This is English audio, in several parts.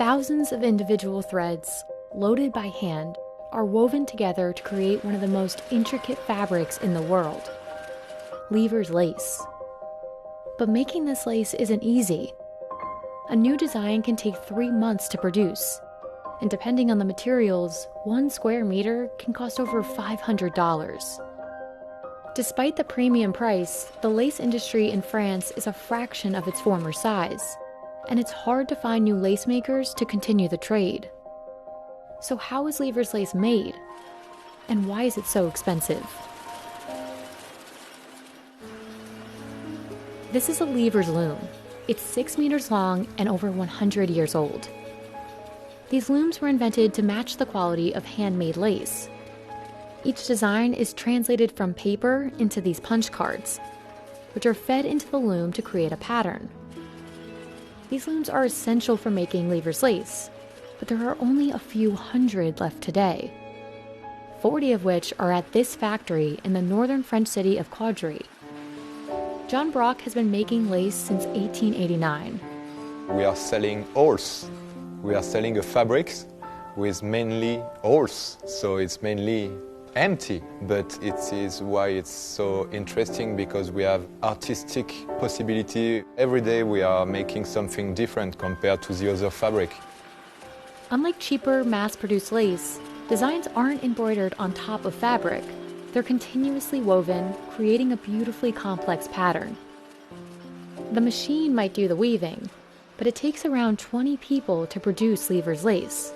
Thousands of individual threads, loaded by hand, are woven together to create one of the most intricate fabrics in the world, Lever's lace. But making this lace isn't easy. A new design can take 3 months to produce, and depending on the materials, 1 square meter can cost over $500. Despite the premium price, the lace industry in France is a fraction of its former size, and it's hard to find new lace makers to continue the trade. So how is Lever's lace made? And why is it so expensive? This is a Lever's loom. It's 6 meters long and over 100 years old. These looms were invented to match the quality of handmade lace. Each design is translated from paper into these punch cards, which are fed into the loom to create a pattern. These looms are essential for making Lever's lace, but there are only a few hundred left today, 40 of which are at this factory in the northern French city of Caudry. John Brock has been making lace since 1889. We are selling holes. We are selling a fabric with mainly holes, so it's mainly empty, but it is why it's so interesting, because we have artistic possibility. Every day we are making something different compared to the other fabric. Unlike cheaper, mass-produced lace, designs aren't embroidered on top of fabric. They're continuously woven, creating a beautifully complex pattern. The machine might do the weaving, but it takes around 20 people to produce Lever's lace.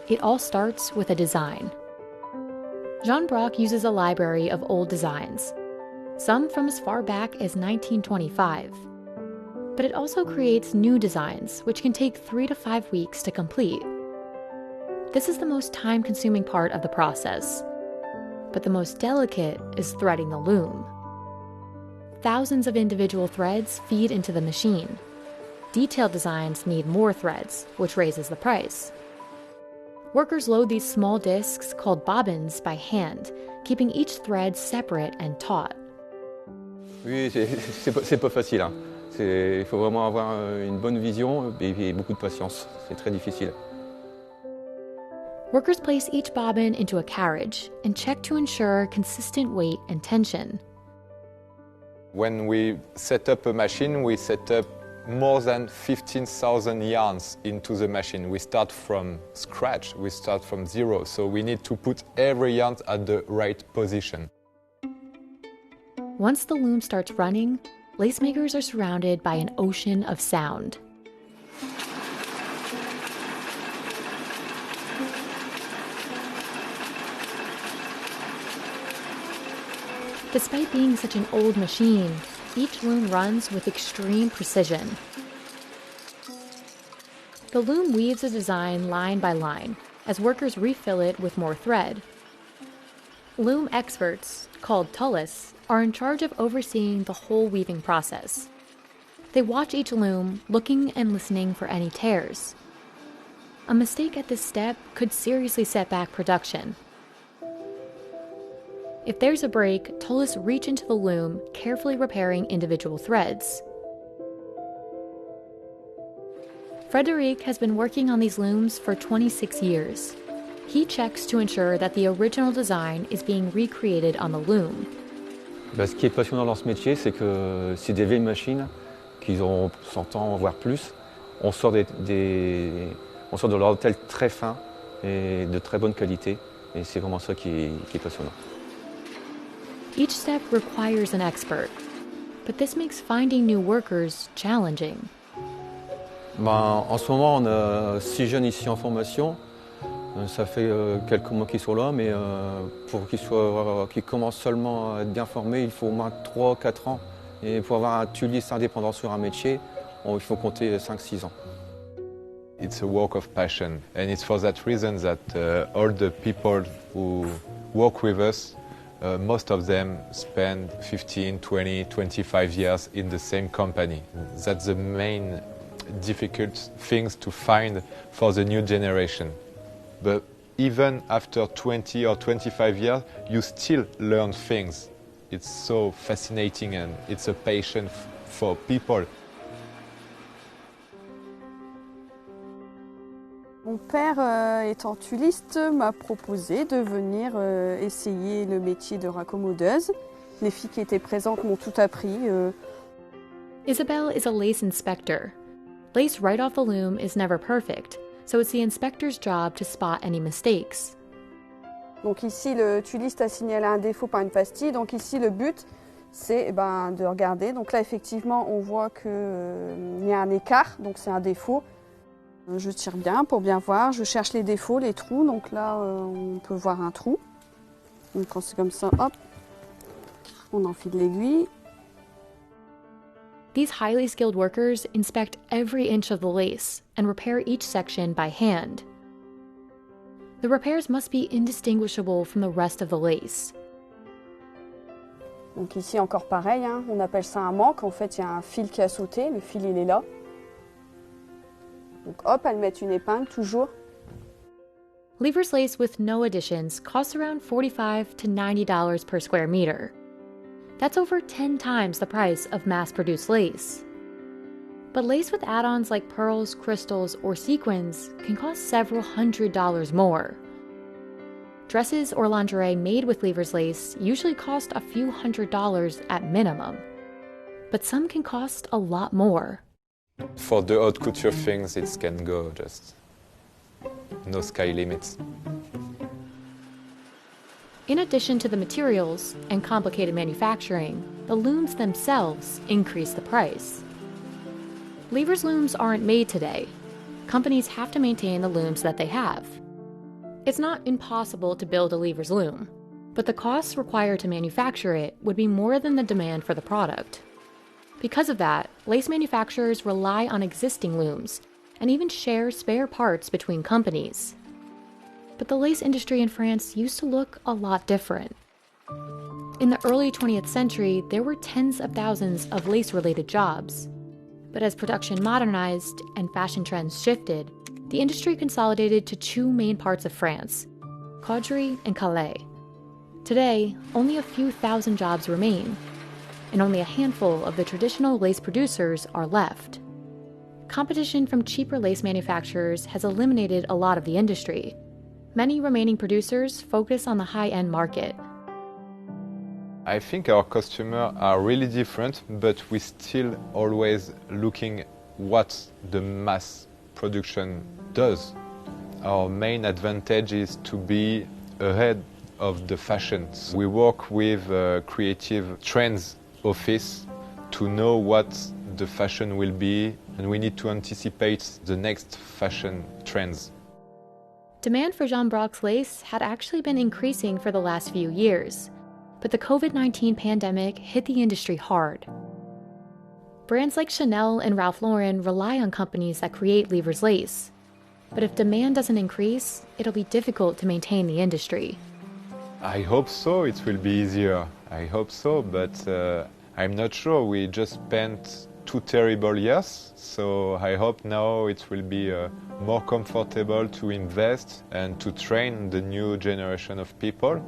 It all starts with a design. Jean Brock uses a library of old designs, some from as far back as 1925. But it also creates new designs, which can take 3 to 5 weeks to complete. This is the most time-consuming part of the process. But the most delicate is threading the loom. Thousands of individual threads feed into the machine. Detailed designs need more threads, which raises the price. Workers load these small discs, called bobbins, by hand, keeping each thread separate and taut. Oui, c'est pas facile, hein. Il faut vraiment avoir une bonne vision et beaucoup de patience. C'est très difficile. Workers place each bobbin into a carriage and check to ensure consistent weight and tension. When we set up a machine, we set up more than 15,000 yarns into the machine. We start from scratch, we start from zero, so we need to put every yarn at the right position. Once the loom starts running, lace makers are surrounded by an ocean of sound. Despite being such an old machine, each loom runs with extreme precision. The loom weaves a design line by line as workers refill it with more thread. Loom experts, called tullists, are in charge of overseeing the whole weaving process. They watch each loom, looking and listening for any tears. A mistake at this step could seriously set back production. If there's a break, tullists reach into the loom, carefully repairing individual threads. Frédéric has been working on these looms for 26 years. He checks to ensure that the original design is being recreated on the loom. Ce qui est passionnant dans ce métier, c'est que c'est des vieilles machines qui ont 100 ans, voire plus. On sort de leur dentelle très fin et de très bonne qualité. Et c'est vraiment ça qui est passionnant. Each step requires an expert, but this makes finding new workers challenging. En ce moment, on a 6 jeunes ici en formation. Ça fait quelques mois qu'ils sont là, mais pour qu'ils commencent seulement à être bien formés, il faut au moins 3-4 ans. Et pour avoir un tuliste indépendant sur un métier, il faut compter 5-6 ans. It's a work of passion, and it's for that reason that all the people who work with us, most of them spend 15, 20, 25 years in the same company. That's the main difficult things to find for the new generation. But even after 20 or 25 years, you still learn things. It's so fascinating, and it's a passion for people. Mon père, étant tuliste, m'a proposé de venir essayer le métier de raccommodeuse. Les filles qui étaient présentes m'ont tout appris. Isabel is a lace inspector. Lace right off the loom is never perfect, so it's the inspector's job to spot any mistakes. Donc ici, le tuliste a signalé un défaut par une pastille. Donc ici, le but, c'est de regarder. Donc là, effectivement, on voit qu'il y a un écart, donc c'est un défaut. Je tire bien pour bien voir, je cherche les défauts, les trous. Donc là, on peut voir un trou. Donc quand c'est comme ça, hop, on enfile l'aiguille. These highly skilled workers inspect every inch of the lace and repair each section by hand. The repairs must be indistinguishable from the rest of the lace. Donc ici encore pareil, hein, on appelle ça un manque. En fait, il y a un fil qui a sauté, le fil il est là. Donc hop, elles mettent une épingle toujours. Lever's lace with no additions costs around $45 to $90 per square meter. That's over 10 times the price of mass-produced lace. But lace with add-ons like pearls, crystals, or sequins can cost several $100s more. Dresses or lingerie made with Lever's lace usually cost a few $100s at minimum. But some can cost a lot more. For the haute couture things, it can go just no sky limits. In addition to the materials and complicated manufacturing, the looms themselves increase the price. Lever's looms aren't made today. Companies have to maintain the looms that they have. It's not impossible to build a Lever's loom, but the costs required to manufacture it would be more than the demand for the product. Because of that, lace manufacturers rely on existing looms and even share spare parts between companies. But the lace industry in France used to look a lot different. In the early 20th century, there were tens of thousands of lace-related jobs. But as production modernized and fashion trends shifted, the industry consolidated to two main parts of France, Caudry and Calais. Today, only a few thousand jobs remain, and only a handful of the traditional lace producers are left. Competition from cheaper lace manufacturers has eliminated a lot of the industry. Many remaining producers focus on the high-end market. I think our customers are really different, but we still always looking what the mass production does. Our main advantage is to be ahead of the fashions. We work with creative trends office to know what the fashion will be, and we need to anticipate the next fashion trends. Demand for Jean Broc's lace had actually been increasing for the last few years, but the COVID-19 pandemic hit the industry hard. Brands like Chanel and Ralph Lauren rely on companies that create Lever's lace, but if demand doesn't increase, it'll be difficult to maintain the industry. I hope so, it will be easier. I hope so, but I'm not sure. We just spent 2 terrible years, so I hope now it will be more comfortable to invest and to train the new generation of people.